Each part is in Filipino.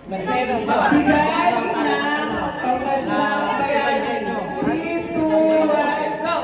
Magbigay ng pambansang bayani. 3, 2, 1, go!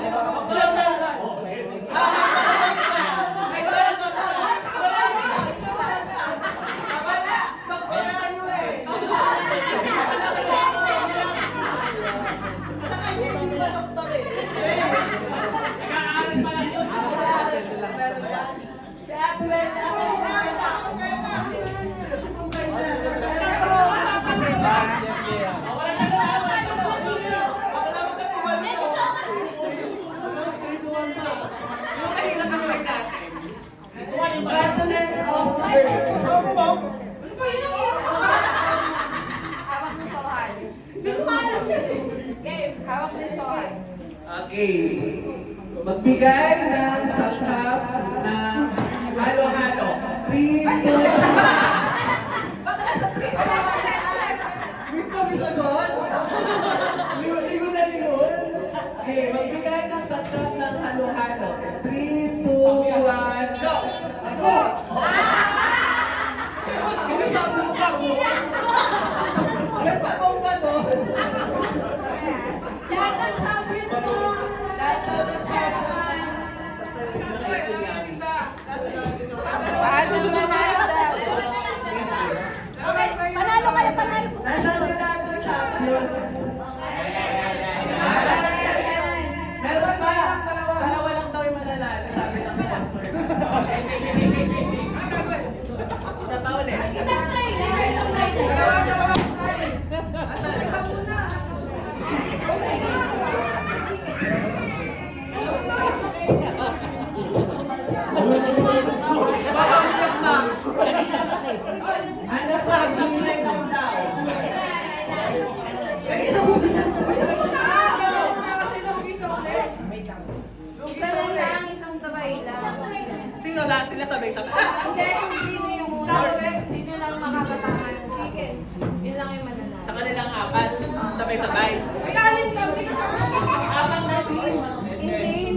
Okay. Magbigay ng sangkap ng halo-halo. 3, 2, 1. Gusto mo sagot? Lingon na lingon. Okay, magbigay ng sangkap ng halo-halo. 3, 2, 1, go! Sagot! Pinasabong pa mo. Nagpagong pa doon. Panalo kayo, panalo po. Nasaan yung lahat ng champion? Meron ba? Dalawa lang daw yung mananalo, sabi ng sponsor. Isa pa ulit. Isang trailer. Ano sabi lang daw? Isa lang, isang tabay lang. Sino lahat sila sabay-sabay? Hindi, kung sino yung una. Sino lang makakatakan. Sige, yun lang yung mananalo. Sa kanilang apat, sabay-sabay. Ay, alin lang, Apat na team. Hindi,